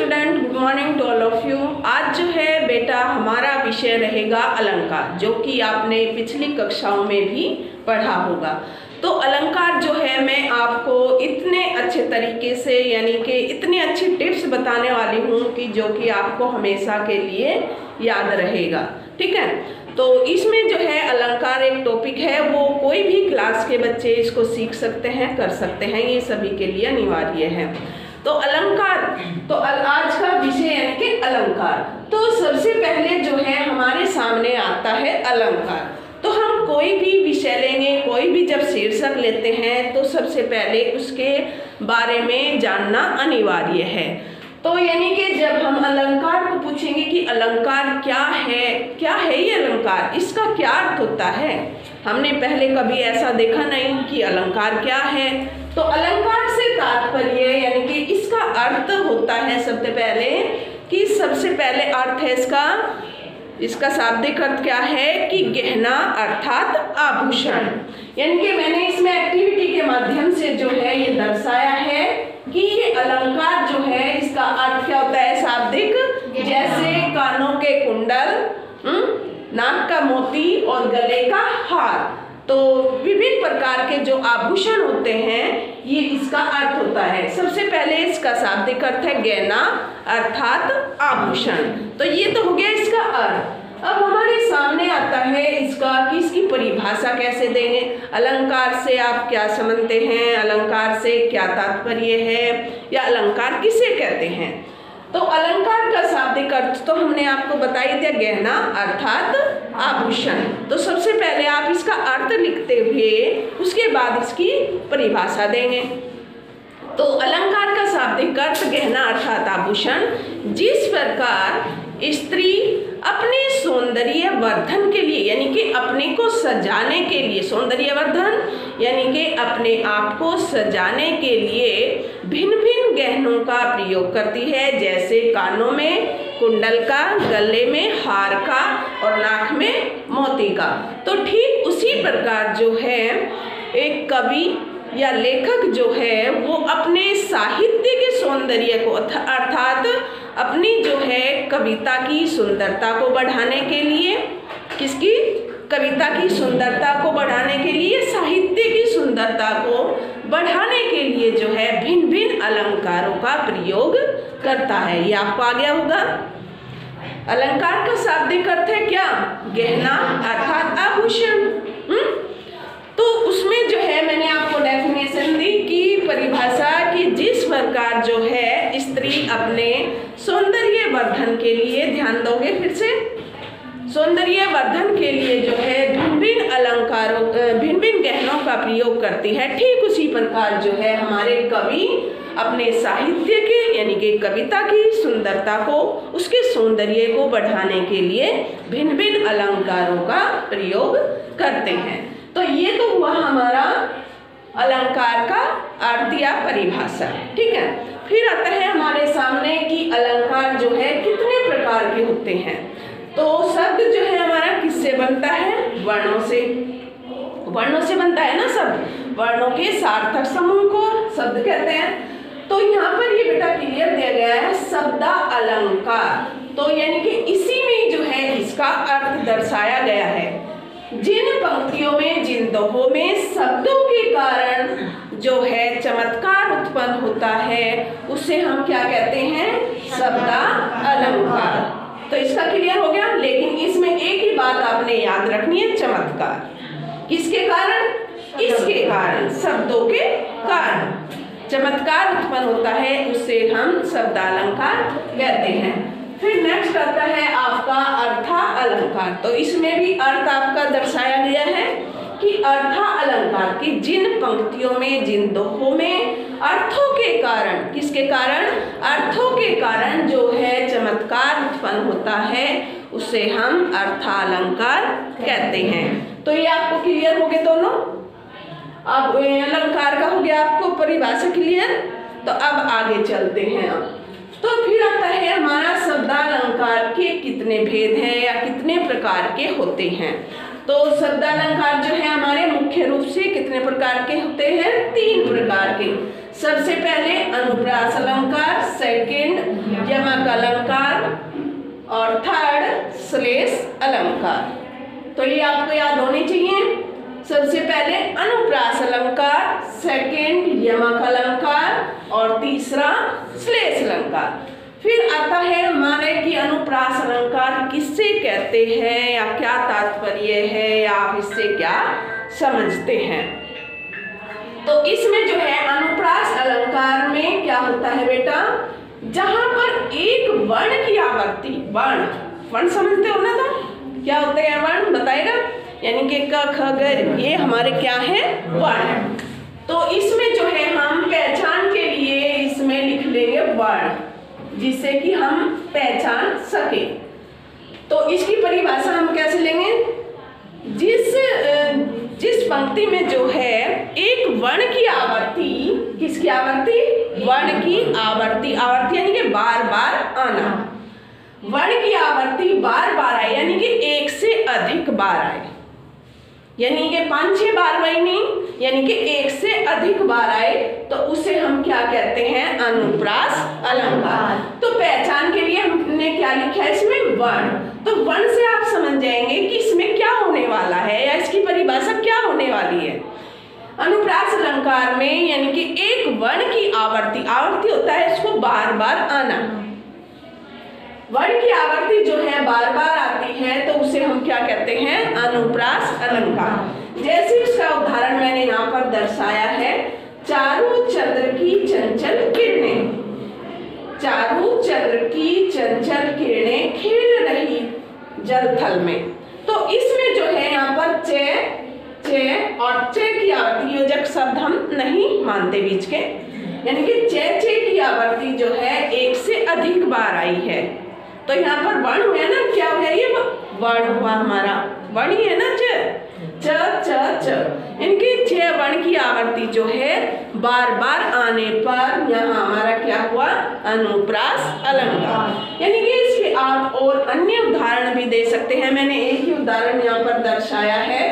Student, good morning to all of you. आज जो है बेटा हमारा विषय रहेगा अलंकार, जो कि आपने पिछली कक्षाओं में भी पढ़ा होगा। तो अलंकार जो है मैं आपको इतने अच्छे तरीके से यानी कि इतनी अच्छी टिप्स बताने वाली हूँ कि जो कि आपको हमेशा के लिए याद रहेगा। ठीक है, तो इसमें जो है अलंकार एक टॉपिक है, वो कोई भी क्लास के बच्चे इसको सीख सकते हैं, कर सकते हैं, ये सभी के लिए अनिवार्य है। तो अलंकार, तो आज का विषय यानी कि अलंकार। तो सबसे पहले जो है हमारे सामने आता है अलंकार। तो हम कोई भी विषय लेंगे, कोई भी जब शीर्षक लेते हैं तो सबसे पहले उसके बारे में जानना अनिवार्य है। तो यानी कि जब हम अलंकार को पूछेंगे कि अलंकार क्या है ये अलंकार, इसका क्या अर्थ होता है, हमने पहले कभी ऐसा देखा नहीं कि अलंकार क्या है। तो अलंकार से तात्पर्य यानी कि इसका अर्थ होता है सबसे पहले अर्थ है इसका शाब्दिक अर्थ क्या है कि गहना अर्थात आभूषण। यानी कि मैंने इसमें एक्टिविटी के माध्यम से जो है ये दर्शाया है कि ये अलंकार जो है इसका अर्थ क्या होता है शाब्दिक, जैसे कानों के कुंडल, नाक का मोती और गले का हार। तो विभिन्न प्रकार के जो आभूषण होते हैं ये इसका अर्थ होता है। सबसे पहले इसका शाब्दिक अर्थ है गहना अर्थात आभूषण। तो ये तो हो गया इसका अर्थ। अब हमारे सामने आता है इसकी परिभाषा कैसे देंगे, अलंकार से आप क्या समझते हैं, अलंकार से क्या तात्पर्य है, या अलंकार किसे कहते हैं। तो अलंकार का शाब्दिक अर्थ तो हमने आपको बता ही दिया, गहना अर्थात आभूषण। तो सबसे पहले आप इसका अर्थ लिखते हुए उसके बाद इसकी परिभाषा देंगे। तो अलंकार का शाब्दिक अर्थ गहना अर्थात आभूषण, जिस प्रकार स्त्री अपने सौंदर्य वर्धन के लिए यानी कि अपने को सजाने के लिए, सौंदर्य वर्धन यानी कि अपने आप को सजाने के लिए भिन्न भिन्न गहनों का प्रयोग करती है, जैसे कानों में कुंडल का, गले में हार का और नाक में मोती का। तो ठीक उसी प्रकार जो है एक कवि या लेखक जो है वो अपने साहित्य के सौंदर्य को अर्थात अपनी जो है कविता की सुंदरता को बढ़ाने के लिए, किसकी कविता की सुंदरता को बढ़ाने के लिए, साहित्य की सुंदरता को बढ़ाने के लिए जो है भिन्न भिन्न अलंकारों का प्रयोग करता है। ये आपको आ गया होगा। अलंकार का शाब्दिक अर्थ है क्या, गहना अर्थात आभूषण। तो उसमें जो है मैंने आपको डेफिनेशन दी कि परिभाषा कि जिस प्रकार जो है स्त्री अपने सौंदर्य वर्धन के लिए, ध्यान दोगे फिर से, सौंदर्य वर्धन के लिए जो है भिन्न भिन्न अलंकारों, भिन्न भिन्न गहनों का प्रयोग करती है, ठीक उसी प्रकार जो है हमारे कवि अपने साहित्य के यानी कि कविता की सुंदरता को, उसके सौंदर्य को बढ़ाने के लिए भिन्न भिन्न अलंकारों का प्रयोग करते हैं। तो ये तो हुआ हमारा अलंकार का अर्थ या परिभाषा। ठीक है, फिर आता है हमारे सामने कि अलंकार जो है कितने प्रकार के होते हैं। तो शब्द जो है हमारा किससे बनता है, वर्णों से, वर्णों से बनता है ना शब्द, वर्णों के सार्थक समूह को शब्द कहते हैं। तो यहाँ पर ये बेटा क्लियर दिया गया है शब्दा अलंकार। तो यानी कि इसी में जो है इसका अर्थ दर्शाया गया है, जिन पंक्तियों में, जिन दोहों में शब्दों के कारण जो है चमत्कार उत्पन्न होता है उसे हम क्या कहते हैं, शब्दा अलंकार। तो इसका क्लियर हो गया। लेकिन इसमें एक ही बात आपने याद रखनी है, चमत्कार किसके कारण, इसके कारण, शब्दों के कारण चमत्कार उत्पन्न होता है, उसे हम शब्दालंकार कहते हैं। फिर नेक्स्ट आता है आपका अर्था अलंकार। तो इसमें भी अर्थ आपका दर्शाया गया है कि अर्था अलंकार की जिन पंक्तियों में, जिन दोहों में अर्थों के कारण, किसके कारण, अर्थों के कारण जो है चमत्कार उत्पन्न होता है उसे हम अर्थालंकार कहते हैं। तो ये आपको क्लियर हो गए दोनों। अब अलंकार का हो गया आपको परिभाषा क्लियर। तो अब आगे चलते हैं। तो फिर आता है हमारा शब्दालंकार के कितने भेद हैं या कितने प्रकार के होते हैं। तो शब्दालंकार जो है हमारे मुख्य रूप से कितने प्रकार के होते हैं, 3 प्रकार के। सबसे पहले अनुप्रास अलंकार, सेकंड यमक अलंकार और थर्ड श्लेष अलंकार। तो ये आपको याद होनी चाहिए। सबसे पहले अनुप्रास अलंकार, सेकंड यमक अलंकार और तीसरा श्लेष अलंकार। फिर आता है हमारे कि अनुप्रास अलंकार किससे कहते हैं या क्या तात्पर्य है या आप इससे क्या समझते हैं। तो इसमें जो है अनुप्रास अलंकार में क्या होता है बेटा, जहां पर एक वर्ण की आवर्ती, वर्ण समझते हो ना, तो क्या होते हैं वर्ण बताएगा, यानी कि क ख ग ये हमारे क्या है वर्ण। तो इसमें जो है हम पहचान के लिए इसमें लिख लेंगे वर्ण, जिससे कि हम पहचान सके। तो इसकी परिभाषा हम कैसे लेंगे, जिस पंक्ति में जो है एक वर्ण की आवर्ती, किसकी आवर्ती, वर्ण की आवर्ती, आवर्ती यानी कि बार बार आना, वर्ण की आवर्ती बार बार आए यानी कि एक से अधिक बार आए, यानी कि 5-6 बार वही नहीं, यानी कि एक से अधिक बार आए, तो उसे हम क्या कहते हैं, अनुप्रास अलंकार। तो पहचान के लिए हमने क्या लिखा है इसमें वर्ण। तो वर्ण से आप समझ जाएंगे कि इसमें क्या होने वाला है या इसकी परिभाषा क्या होने वाली है। अनुप्रास अलंकार में यानी कि एक वर्ण की आवर्ती, आवर्ती होता है इसको बार बार आना, वर्ण की आवर्ती जो है बार बार आती है, तो उसे हम क्या कहते हैं, अनुप्रास अलंकार। जैसे इसका उदाहरण मैंने यहाँ पर दर्शाया है, चारों चंद्र की चंचल किरणें, चारों चंद्र की चंचल किरणें खेल रही जल थल में। तो इसमें जो है यहाँ पर चे और चे की आवर्ती, योजक शब्द हम नहीं मानते बीच के, यानी कि चे की आवर्ती जो है एक से अधिक बार आई है। तो यहाँ पर वर्ण हुआ ना, क्या हो गया, ये वर्ण हुआ हमारा, वर्ण ही है ना, च इनकी 6 वर्ण की आवर्ती जो है बार बार आने पर यहाँ हमारा क्या हुआ, अनुप्रास अलंकार। यानी कि इसके आप और अन्य उदाहरण भी दे सकते हैं, मैंने एक ही उदाहरण यहाँ पर दर्शाया है।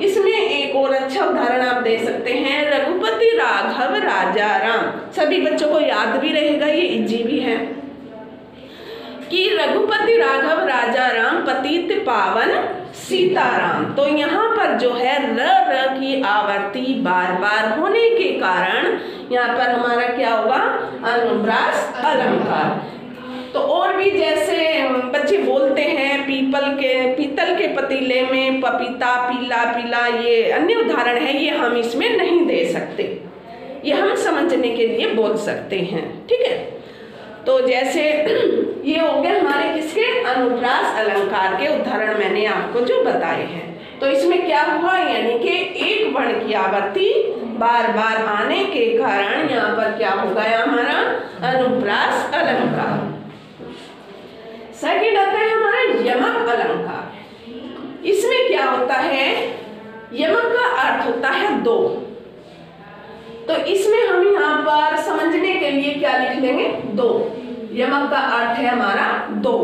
इसमें एक और अच्छा उदाहरण आप दे सकते हैं, रघुपति राघव राजा राम। सभी बच्चों को याद भी रहेगा, ये इजी भी है कि रघुपति राघव राजा राम पतित पावन सीताराम। तो यहाँ पर जो है र की आवर्ती बार बार होने के कारण यहाँ पर हमारा क्या होगा, अनुप्रास अलंकार। तो और भी जैसे बच्चे बोलते हैं पीतल के पतीले में पपीता पीला पीला, ये अन्य उदाहरण है, ये हम इसमें नहीं दे सकते, ये हम समझने के लिए बोल सकते हैं, ठीक है। तो जैसे ये हो गए हमारे किसके, अनुप्रास अलंकार के उदाहरण मैंने आपको जो बताए हैं। तो इसमें क्या हुआ, यानी कि एक वर्ण की आवर्ती बार बार आने के कारण यहाँ पर क्या हो गया हमारा, अनुप्रास अलंकार। सेकंड आता है हमारा यमक अलंकार। इसमें क्या होता है, यमक का अर्थ होता है 2। तो इसमें हम यहाँ पर समझने के लिए क्या लिख लेंगे, 2। यमक का अर्थ है हमारा 2,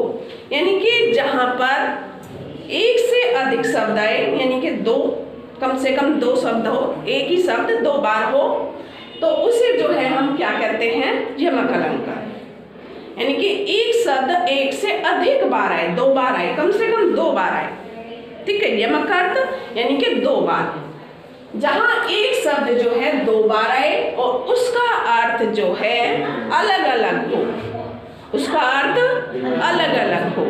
यानी कि जहां पर एक से अधिक शब्द आए, यानी कि 2, कम से कम 2 शब्द हो, एक ही शब्द 2 बार हो, तो उसे जो है हम क्या कहते हैं, यमक अलंकार। यानी कि एक शब्द एक से अधिक बार आए, 2 बार आए, कम से कम 2 बार आए, ठीक है। यमक का अर्थ यानी कि 2 बार, जहां एक शब्द जो है 2 बार आए और उसका अर्थ जो है अलग अलग हो, उसका अर्थ अलग अलग हो,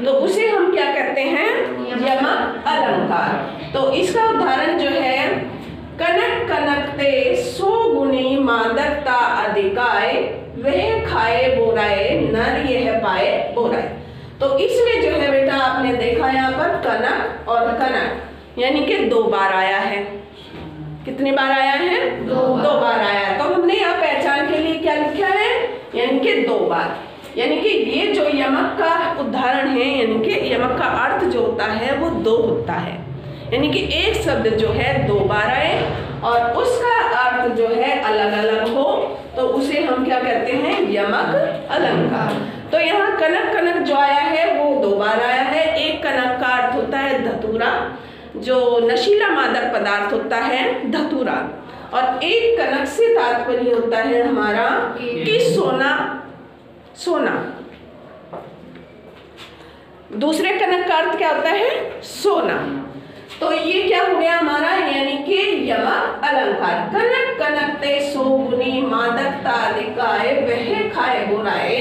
तो उसे हम क्या कहते हैं, यमक अलंकार। तो इसका उदाहरण जो है, कनक कनकते 100 गुनी मादकता अधिकाय, वह खाए बोराए नर यह पाए बोराए। तो इसमें जो है बेटा आपने देखा यहाँ पर कनक और कनक यानी कि 2 बार आया है। कितने बार आया है, 2 बार आया है। तो हमने यहाँ पहचान के लिए क्या लिखा है, यानी कि 2 बार। यानी कि ये जो यमक का उदाहरण है, यानी कि यमक का अर्थ जो होता है वो 2 होता है, यानी कि एक शब्द जो है 2 बार आए और उसका अर्थ जो है अलग अलग हो, तो उसे हम क्या कहते हैं, यमक अलंकार। तो यहाँ कनक कनक जो आया है वो 2 बार आया है। एक कनक का अर्थ होता है धतूरा, जो नशीला मादक पदार्थ होता है धतूरा, और एक कनक से तात्पर्य होता है हमारा कि सोना, सोना। दूसरे कनक का अर्थ क्या होता है? सोना। तो ये क्या हो गया हमारा, यानी कि यमक अलंकार। कनक कनकते सो गुनी मादक तालिकाए वह खाए बुराए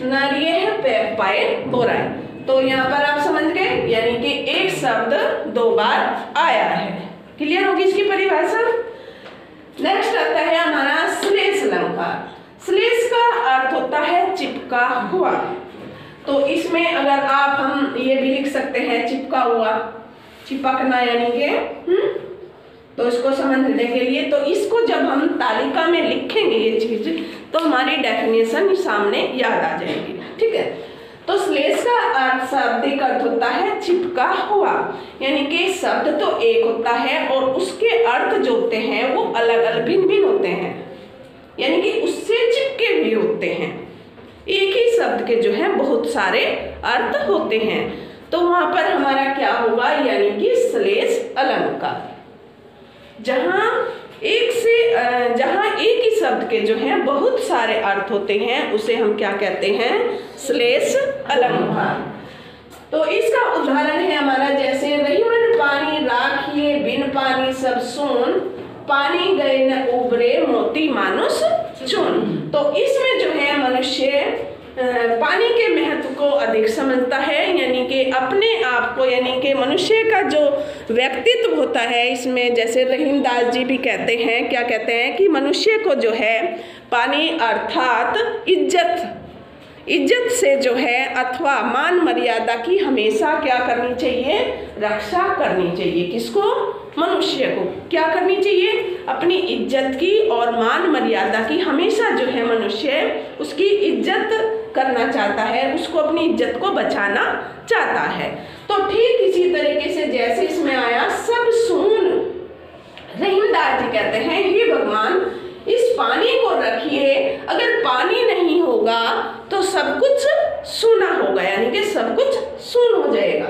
नरिये पे पाए बुराए। तो यहाँ पर आप समझ गए, यानी कि एक शब्द दो बार आया है। क्लियर होगी इसकी परिभाषा। नेक्स्ट आता है हमारा श्लेष अलंकार। श्लेष का अर्थ होता है चिपका हुआ। तो इसमें अगर आप हम ये भी लिख सकते हैं चिपका हुआ, चिपकना यानी कि तो इसको समझने के लिए, तो इसको जब हम तालिका में लिखेंगे ये चीज, तो हमारी डेफिनेशन सामने याद आ जाएगी। ठीक है। तो श्लेष का अर्थ शाब्दिक अर्थ होता है चिपका हुआ, यानी कि शब्द तो एक होता है और उसके अर्थ जो होते हैं वो अलग अलग भिन्न भिन्न होते हैं, यानी कि उससे चिपके हुए होते हैं। एक ही शब्द के जो है बहुत सारे अर्थ होते हैं। तो वहां पर हमारा क्या होगा, यानी कि श्लेष अलंकार। जहां एक ही शब्द के जो है बहुत सारे अर्थ होते हैं उसे हम क्या कहते हैं, श्लेष अलंकार। तो इसका उदाहरण है हमारा जैसे रहीमन पानी राखिए बिन पानी सब सोन पानी गए न उबरे मोती मानुष चुन। तो इसमें जो है मनुष्य पानी के महत्व को अधिक समझता है, यानी कि अपने आप को, यानी कि मनुष्य का जो व्यक्तित्व होता है इसमें, जैसे रहीमदास जी भी कहते हैं, क्या कहते हैं कि मनुष्य को जो है पानी अर्थात इज्जत से जो है अथवा मान मर्यादा की हमेशा क्या करनी चाहिए, रक्षा करनी चाहिए। किसको? मनुष्य को क्या करनी चाहिए, अपनी इज्जत की और मान मर्यादा की हमेशा जो है मनुष्य उसकी इज्जत करना चाहता है, उसको अपनी इज्जत को बचाना चाहता है। तो ठीक इसी तरीके से जैसे इसमें आया सब सुन, रहीमदास जी कहते हैं हे भगवान इस पानी को रखिए, अगर पानी नहीं होगा तो सब कुछ सूना होगा, यानी कि सब कुछ सून हो जाएगा।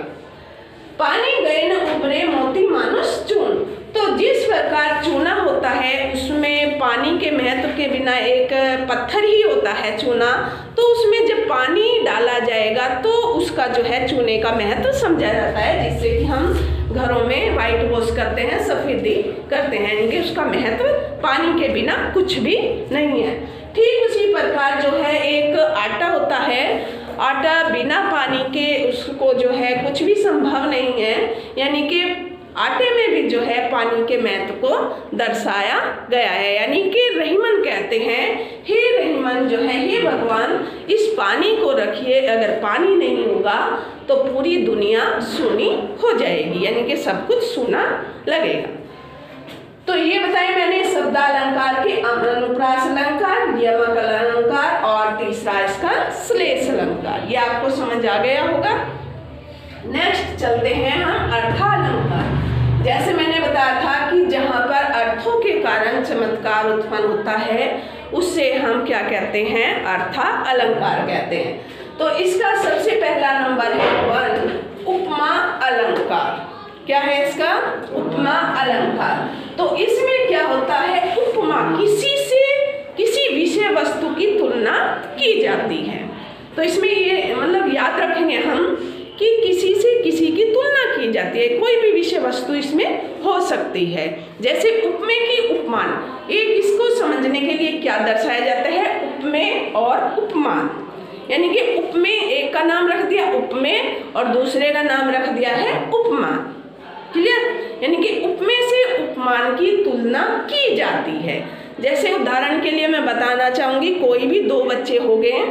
पानी गए न उबरे मोती मानुष चून। तो जिस प्रकार चूना होता है उसमें पानी के महत्व के बिना एक पत्थर ही होता है चूना, तो उसमें जब पानी डाला जाएगा तो उसका जो है चूने का महत्व समझा जाता है, जिससे कि हम घरों में व्हाइट वॉश करते हैं, सफेदी करते हैं, यानी कि उसका महत्व पानी के बिना कुछ भी नहीं है। ठीक उसी प्रकार जो है एक आटा होता है, आटा बिना पानी के उसको जो है कुछ भी संभव नहीं है, यानी कि आटे में भी जो है पानी के महत्व को दर्शाया गया है। यानी कि रहीमन कहते हैं हे रहीमन जो है हे भगवान इस पानी को रखिए, अगर पानी नहीं होगा तो पूरी दुनिया सूनी हो जाएगी, यानी कि सब कुछ सूना लगेगा। तो ये बताया मैंने शब्दालंकार के अनुप्रास अलंकार, यमक अलंकार और तीसरा इसका श्लेष अलंकार। ये आपको समझ आ गया होगा। नेक्स्ट चलते हैं हम अर्थालंकार। जैसे मैंने बताया था कि जहाँ पर अर्थों के कारण चमत्कार उत्पन्न होता है उससे हम क्या कहते हैं, अर्था अलंकार कहते हैं। तो इसका सबसे पहला नंबर है 1 उपमा अलंकार। क्या है इसका? उपमा अलंकार। तो इसमें क्या होता है, उपमा किसी से किसी विषय वस्तु की तुलना की जाती है। तो इसमें ये मतलब याद रखेंगे हम कि किसी से किसी की तुलना की जाती है, कोई भी विषय वस्तु इसमें हो सकती है। जैसे उपमेय की उपमान, एक इसको समझने के लिए क्या दर्शाया जाता है, उपमेय और उपमान, यानी कि उपमेय एक का नाम रख दिया उपमेय और दूसरे का नाम रख दिया है उपमान। क्लियर? यानी कि उपमेय से उपमान की तुलना की जाती है। जैसे उदाहरण के लिए मैं बताना चाहूंगी, कोई भी दो बच्चे हो गए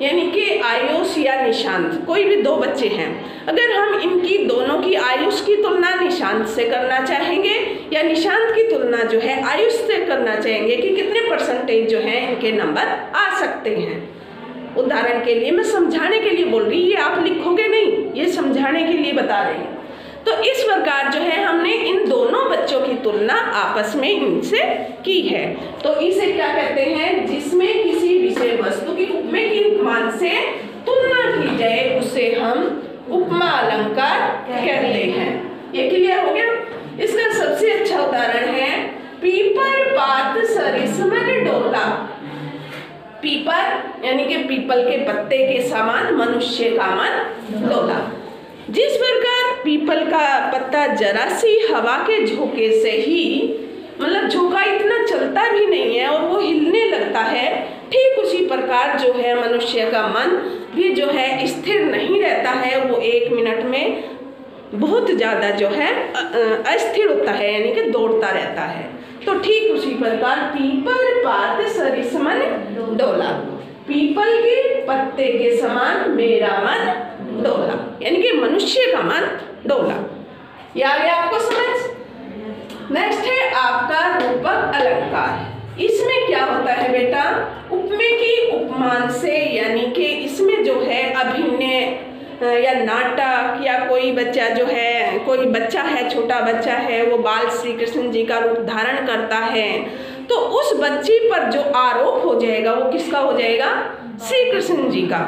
यानी कि आयुष या निशांत, कोई भी दो बच्चे हैं, अगर हम इनकी दोनों की आयुष की तुलना निशांत से करना चाहेंगे या निशांत की तुलना जो है आयुष से करना चाहेंगे कि कितने परसेंटेज जो है इनके नंबर आ सकते हैं। उदाहरण के लिए मैं समझाने के लिए बोल रही, ये आप लिखोगे नहीं, ये समझाने के लिए बता रही हूँ। तो इस प्रकार जो है हमने इन दोनों बच्चों की तुलना आपस में इनसे की है। तो इसे क्या कहते हैं, जिसमें किसी विषय वस्तु की उपमेय की उपमान से तुलना की जाए उसे हम उपमा अलंकार कहते हैं। ये क्लियर हो गया? इसका सबसे अच्छा उदाहरण है यानी कि पीपल के पत्ते के समान मनुष्य का मन डोला। जिस प्रकार पीपल का पत्ता जरा सी हवा के झोंके से ही, मतलब झोंका इतना चलता भी नहीं है और वो हिलने लगता है, ठीक उसी प्रकार जो है मनुष्य का मन भी जो है स्थिर नहीं रहता है, वो 1 मिनट में बहुत ज़्यादा जो है अस्थिर होता है, यानी कि दौड़ता रहता है। तो ठीक उसी प्रकार पीपल पात सरिस मन डोला, पीपल के पत्ते के समान मेरा मन डोला, यानी कि मनुष्य का मन डोला। ये आ गया आपको समझ। नेक्स्ट है आपका रूपक अलंकार। इसमें क्या होता है बेटा, उपमेय की उपमान से, यानी कि इसमें जो है अभिनय या नाटक, या कोई बच्चा जो है, कोई बच्चा है, छोटा बच्चा है, वो बाल श्री कृष्ण जी का रूप धारण करता है, तो उस बच्चे पर जो आरोप हो जाएगा वो किसका हो जाएगा, श्री कृष्ण जी का।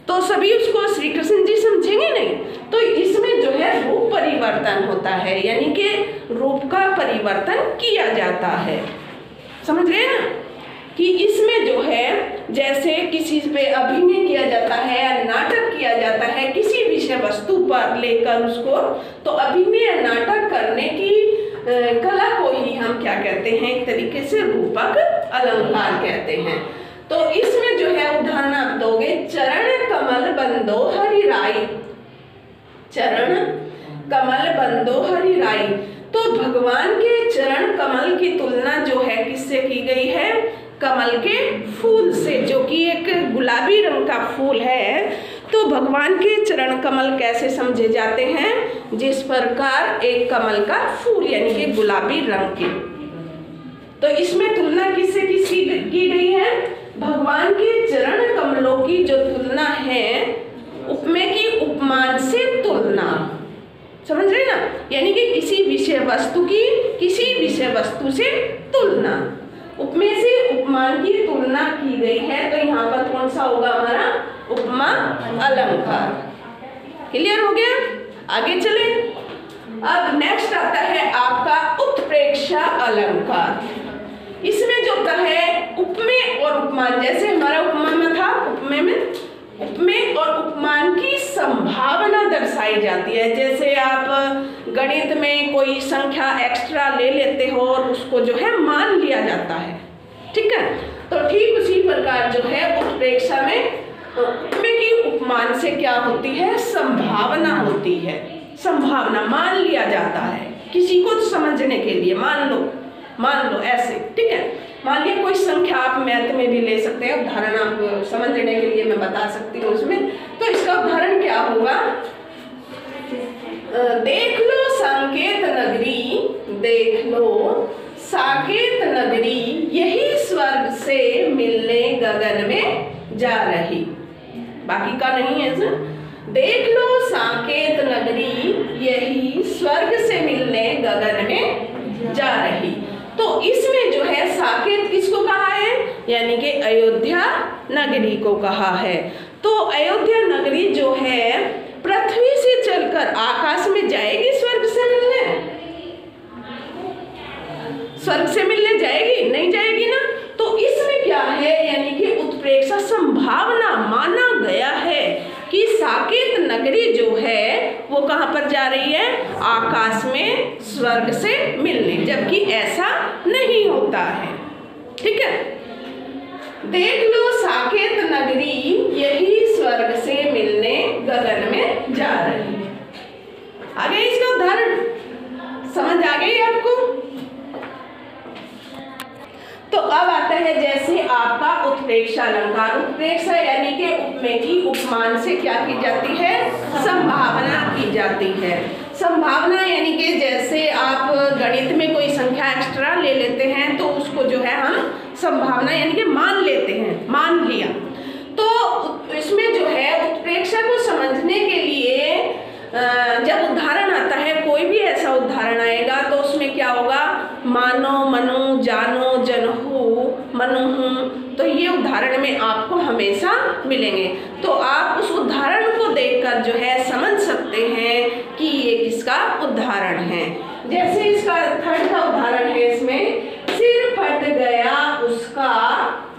तो सभी उसको श्री कृष्ण जी समझेंगे नहीं, तो इसमें जो है रूप परिवर्तन होता है, यानी कि रूप का परिवर्तन किया जाता है। समझ रहे हैं ना, कि इसमें जो है जैसे किसी पे अभिनय किया जाता है या नाटक किया जाता है किसी विषय वस्तु पर लेकर उसको, तो अभिनय या नाटक करने की कला को ही हम क्या कहते हैं, एक तरीके से रूपक अलंकार कहते हैं। तो इसमें जो है उदाहरण आप दोगे, चरण कमल बंदो हरि राई, चरण कमल बंदो हरि राई। तो भगवान के चरण कमल की तुलना जो है किससे की गई है, कमल के फूल से, जो कि एक गुलाबी रंग का फूल है। तो भगवान के चरण कमल कैसे समझे जाते हैं, जिस प्रकार एक कमल का फूल यानी कि गुलाबी रंग के। तो इसमें तुलना किससे किसकी की गई है, भगवान के चरण कमलों की जो तुलना है, उपमेय की उपमान से तुलना, समझ रहे ना, यानी कि किसी विषय वस्तु की किसी विषय वस्तु से तुलना, उपमेय से उपमान की तुलना की गई है। तो यहाँ पर कौन सा होगा हमारा, उपमा अलंकार। क्लियर हो गया, आगे चले। अब नेक्स्ट आता है आपका उत्प्रेक्षा अलंकार। इसमें जो होता है उपमेय और उपमान, जैसे हमारा उपमा में था, उपमेय में उपमेय और उपमान की संभावना दर्शाई जाती है। जैसे आप गणित में कोई संख्या एक्स्ट्रा ले लेते हो और उसको जो है मान लिया जाता है, ठीक है। तो ठीक उसी प्रकार जो है उत्प्रेक्षा में उपमेय की उपमान से क्या होती है, संभावना होती है, संभावना मान लिया जाता है किसी को समझने के लिए, मान लो ऐसे, ठीक है। मान लिया कोई संख्या, आप मैथ में भी ले सकते हैं, उदाहरण आप समझने के लिए मैं बता सकती हूँ उसमें। तो इसका उदाहरण क्या होगा, देख लो साकेत नगरी, देख लो साकेत नगरी, यही स्वर्ग से मिलने गगन में जा रही। बाकी का नहीं है सर। देख लो साकेत नगरी, यही स्वर्ग से मिलने गगन में जा रही। तो इसमें जो है साकेत किसको कहा है, यानी कि अयोध्या नगरी को कहा है। तो अयोध्या नगरी जो है पृथ्वी से चलकर आकाश में जाएगी स्वर्ग से मिलने, स्वर्ग से मिलने जाएगी, नहीं जाएगी ना। तो इसमें क्या है, यानी कि उत्प्रेक्षा संभावना माना गया है कि साकेत नगरी जो है वो कहाँ पर जा रही है, आकाश में स्वर्ग से मिलने, जबकि ऐसा नहीं होता है, ठीक है। देख लो साकेत नगरी, यही स्वर्ग से मिलने गगन में जा रही है। आगे इसका उदाहरण समझ आ गई आपको। तो अब आता है जैसे आपका उत्प्रेक्षा अलंकार। उत्प्रेक्षा यानी कि उपमेय की उपमान से क्या की जाती है, संभावना की जाती है। संभावना यानी कि जैसे आप गणित में कोई संख्या एक्स्ट्रा ले लेते हैं तो उसको जो है हम संभावना यानी कि मान लेते हैं, मान लिया। तो इसमें जो है उत्प्रेक्षा को समझने के लिए जब उदाहरण आता है, कोई भी ऐसा उदाहरण आएगा तो उसमें क्या होगा, मानो, मनु, जानो, जनहु, मनुहु, तो ये उदाहरण में आपको हमेशा मिलेंगे। तो आप उस उदाहरण को देखकर जो है समझ सकते हैं कि ये किसका उदाहरण है। जैसे इसका थर्ड का उदाहरण है, इसमें सिर फट गया उसका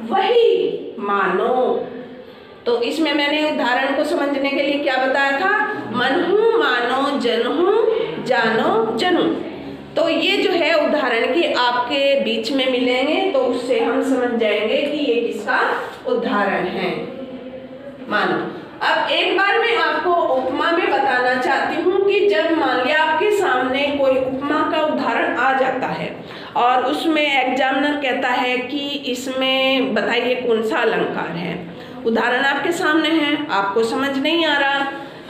वही मानो, तो इसमें मैंने उदाहरण को समझने के लिए क्या बताया था, मनहु मानो जनहु जानो जनू। तो ये जो है उदाहरण के आपके बीच में मिलेंगे, तो उससे हम समझ जाएंगे कि ये किसका उदाहरण है। मानो अब एक बार मैं आपको उपमा में बताना चाहती हूँ कि जब मान लिया आपके सामने कोई उपमा का उदाहरण आ जाता है और उसमें एग्जामिनर कहता है कि इसमें बताइए कौन सा अलंकार है। उदाहरण आपके सामने है, आपको समझ नहीं आ रहा,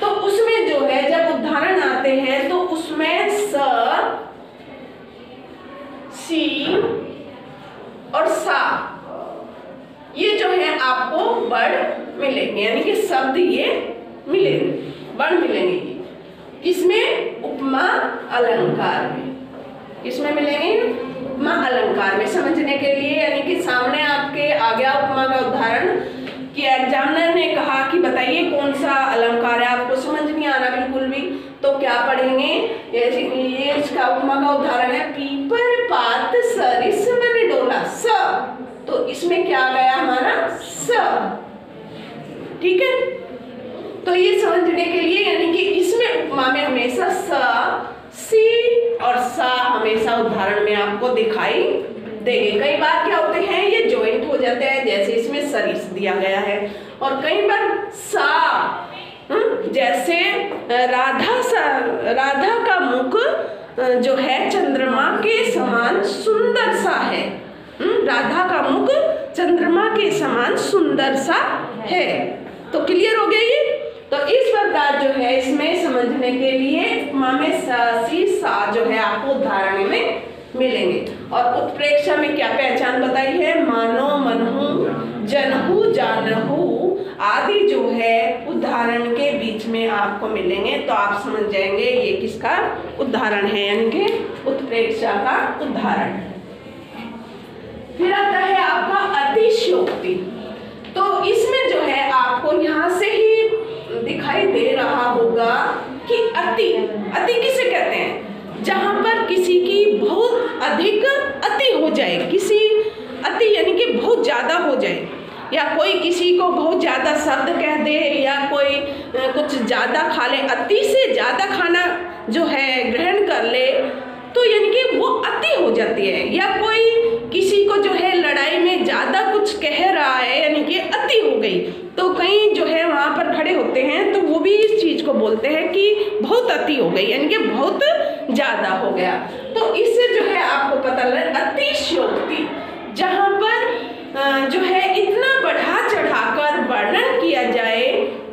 तो उसमें जो है जब उदाहरण आते हैं तो उसमें स, सी और सा ये जो है आपको वर्ड मिलेंगे, यानी कि शब्द ये मिलेंगे, वर्ड मिलेंगे। किसमें? उपमा अलंकार में। किसमें मिलेंगे? उपमा अलंकार में। समझने के लिए यानी कि सामने आपके आ गया उपमा का उदाहरण कि एग्जामिनर ने कहा कि बताइए कौन सा अलंकार है, आपको समझ नहीं आ रहा बिल्कुल भी, तो क्या पढ़ेंगे? ये इसका उपमा का उदाहरण है, पीपर पात सरिस मन डोला, स। तो इसमें क्या गया हमारा? स। ठीक है, तो ये समझने के लिए यानी कि इसमें उपमा में हमेशा स, सी और सा हमेशा उदाहरण में आपको दिखाई देंगे। कई बार क्या होते हैं ये ज्वाइंट हो जाते हैं, जैसे इसमें सरिस दिया गया है, और कई बार सा, जैसे राधा का मुख जो है चंद्रमा के समान सुंदर सा है। राधा का मुख चंद्रमा के समान सुंदर सा है। तो क्लियर हो गया ये। तो इस प्रकार जो है इसमें समझने के लिए उपमा में सा, सी, सा जो है आपको उदाहरण में मिलेंगे। और उत्प्रेक्षा में क्या पहचान बताई है? मानो, मनहु, जनहु, जानहु आदि जो है उदाहरण के बीच में आपको मिलेंगे, तो आप समझ जाएंगे ये किसका उदाहरण है, यानी कि उत्प्रेक्षा का उदाहरण। फिर आता है आपका अतिशयोक्ति। तो इसमें जो है आपको यहाँ से ही दिखाई दे रहा होगा कि अति किसे कहते हैं? जहां पर किसी की बहुत अधिक अति हो जाए, किसी अति यानी कि बहुत ज्यादा हो जाए, या कोई किसी को बहुत ज्यादा शब्द कह दे, या कोई कुछ ज्यादा खा ले, अति से ज्यादा खाना जो है ग्रहण कर ले, तो यानी कि वो अति हो जाती है। या कोई किसी को जो है लड़ाई में ज्यादा कुछ कह रहा है, यानी कि अति हो गई, तो कई जो है वहां पर खड़े होते हैं तो वो भी इस चीज को बोलते हैं कि बहुत अति हो गई, यानी कि बहुत ज्यादा हो गया। तो इससे जो है आपको पता लगे अतिशयोक्ति, जहां पर जो है इतना बढ़ा चढ़ाकर वर्णन किया जाए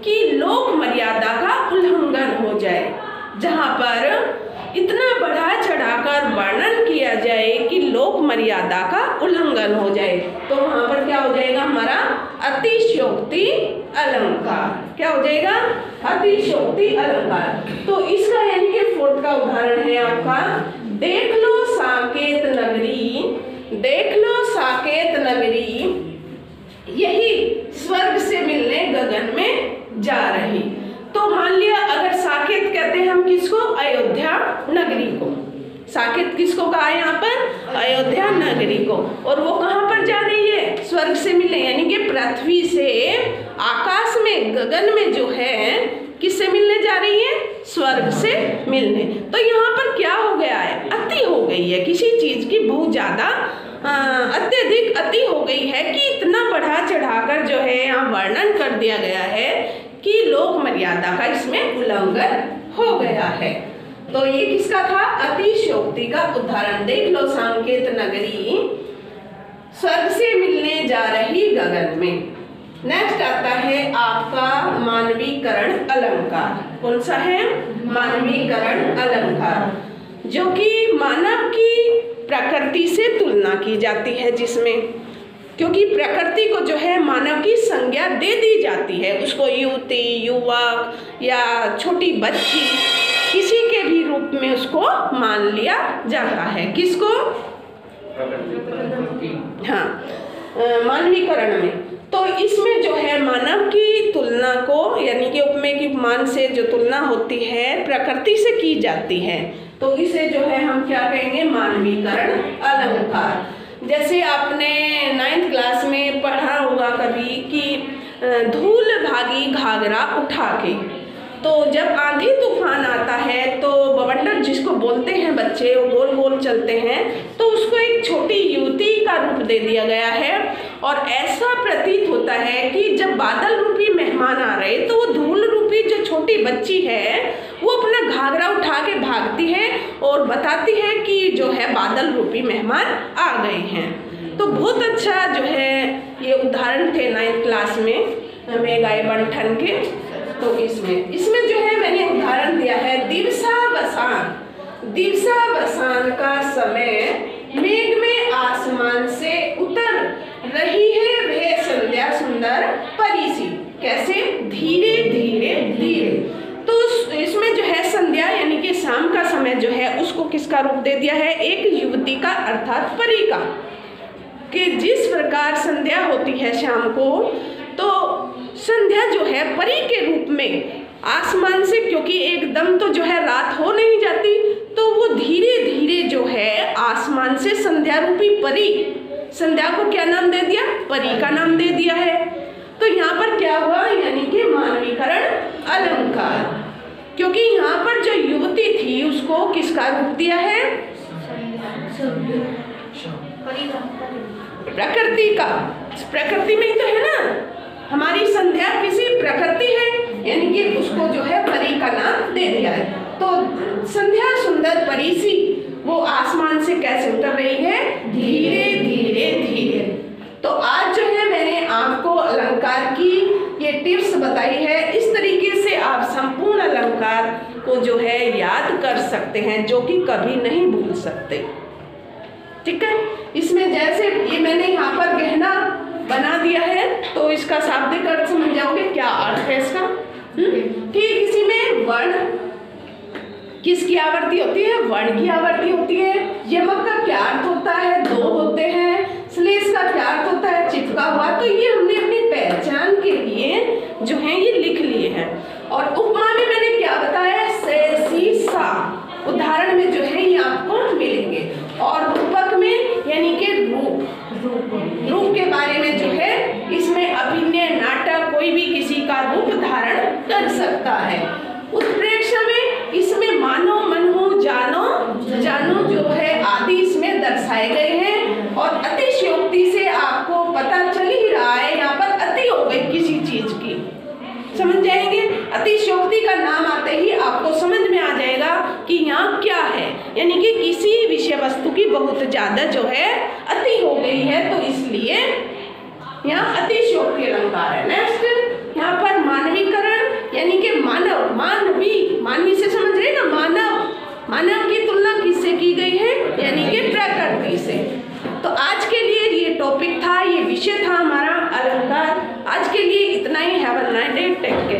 कि लोक मर्यादा का उल्लंघन हो जाए। जहां पर इतना बढ़ा चढ़ाकर वर्णन किया जाए कि लोक मर्यादा का उल्लंघन हो जाए, तो वहां पर क्या हो जाएगा हमारा? अतिशयोक्ति अलंकार। क्या हो जाएगा? अतिशयोक्ति अलंकार। तो इसका यानी कि फोर्थ का उदाहरण है आपका, देख लो साकेत नगरी, देख लो साकेत नगरी, यही स्वर्ग से मिलने गगन में जा रही। तो मान लिया अगर साकेत कहते हैं हम किसको? अयोध्या नगरी को। साकेत किसको कहा यहाँ पर? अयोध्या नगरी को। और वो कहाँ पर जा रही है? स्वर्ग से मिलने, यानी कि पृथ्वी से आकाश में गगन में जो है किससे मिलने जा रही है? स्वर्ग से मिलने। तो यहाँ पर क्या हो गया है? अति हो गई है किसी चीज की, बहुत ज्यादा अत्यधिक अति हो गई है कि इतना बढ़ा चढ़ाकर जो है यहाँ वर्णन कर दिया गया है कि लोक मर्यादा का इसमें उल्लंघन हो गया है। तो ये किसका था? अतिशयोक्ति का उदाहरण। देख लो साकेत नगरी, स्वर्ग से मिलने जा रही गगन में। नेक्स्ट आता है आपका मानवीकरण अलंकार। कौन सा है? मानवीकरण अलंकार, जो कि मानव की प्रकृति से तुलना की जाती है, जिसमें क्योंकि प्रकृति को जो है मानव की संज्ञा दे दी जाती है, उसको युवती, युवक या छोटी बच्ची किसी के भी रूप में उसको मान लिया जाता है। किसको? हाँ, मानवीकरण में। तो इसमें जो है मानव की तुलना को, यानी कि उपमेय की उपमान से जो तुलना होती है प्रकृति से की जाती है, तो इसे जो है हम क्या कहेंगे? मानवीकरण अलंकार। जैसे आपने 9th क्लास में पढ़ा होगा कभी कि धूल भागी घाघरा उठा के। तो जब आंधी तूफान आता है तो बवंडर जिसको बोलते हैं बच्चे, वो गोल गोल चलते हैं, तो उसको एक छोटी युवती का रूप दे दिया गया है। और ऐसा प्रतीत होता है कि जब बादल रूपी मेहमान आ रहे तो वो धूल रूपी जो छोटी बच्ची है वो अपना घाघरा उठा के भागती है और बताती है कि जो है बादल रूपी मेहमान आ गए हैं। तो बहुत अच्छा जो है ये उदाहरण थे 9th क्लास में मेघाए बंठन के। तो इसमें जो है मैंने उदाहरण दिया है दिवसा बसान का समय, मेघ में आसमान से उतर रही है वह संध्या सुंदर परी सी। कैसे? धीरे धीरे धीरे। तो इसमें जो है संध्या यानी कि शाम का समय जो है उसको किसका रूप दे दिया है? एक युवती का अर्थात परी का। कि जिस प्रकार संध्या होती है शाम को, तो संध्या जो है परी के रूप में आसमान से, क्योंकि एकदम तो जो है रात हो नहीं जाती, तो वो धीरे धीरे जो है आसमान से संध्या रूपी परी, संध्या को क्या नाम दे दिया? परी का नाम दे दिया है। तो यहाँ पर क्या हुआ? यानी कि मानवीकरण अलंकार, क्योंकि यहाँ पर जो युवती थी उसको किसका रूप दिया है? प्रकृति का। प्रकृति में ही तो है ना, हमारी संध्या किसी प्रकृति है, यानी कि उसको जो है परी का नाम दे दिया है। तो संध्या सुंदर परी सी वो आसमान से कैसे उतर रही है? धीरे धीरे धीरे। तो आज जो है मैंने आपको अलंकार की ये टिप्स बताई है। इस तरीके से आप संपूर्ण अलंकार को जो है याद कर सकते हैं, जो कि कभी नहीं भूल सकते। ठीक है, इसमें जैसे ये मैंने यहाँ पर गहना बना दिया है, तो इसका शाब्दिक अर्थ समझ जाओगे, क्या अर्थ है इसका? ठीक, इसी में वर्ण किसकी आवर्ती होती है? वर्ण की आवर्ती होती है। यमक का क्या अर्थ होता है? दो होते हैं। श्लेष का क्या अर्थ होता है? चिपका हुआ। तो ये हमने अपनी पहचान के लिए जो है ये लिख लिए हैं। और उपमा में मैंने क्या बताया? से, सी, सा। उदाहरण में जो है ये आपको मिलेंगे। और रूपक में यानी कि रूप के बारे में जो है इसमें अभिनय, नाटक, कोई भी किसी का रूप धारण कर सकता है। उत्प्रेक्षा में इसमें मानो, मनहु, जानो जो है आदि इसमें दर्शाए गए हैं। और अतिशयोक्ति से आपको पता चल ही रहा है यहाँ पर अति हो गई किसी चीज की, समझ जाएंगे। अतिशयोक्ति का नाम आते ही आपको समझ में आ जाएगा कि यहाँ क्या है, यानी कि किसी विषय वस्तु की बहुत ज्यादा जो है अति हो गई है, तो इसलिए यहाँ अतिशयोक्ति अलंकार है। नेक्स्ट यहाँ पर मानवीकरण यानी कि मानव, मानवी से समझ रहे ना, मानव की तुलना किससे की गई है? यानी कि प्रकृति से। तो आज के लिए ये टॉपिक था, ये विषय था हमारा अलंकार। आज के लिए इतना ही। Have a nice day, take care.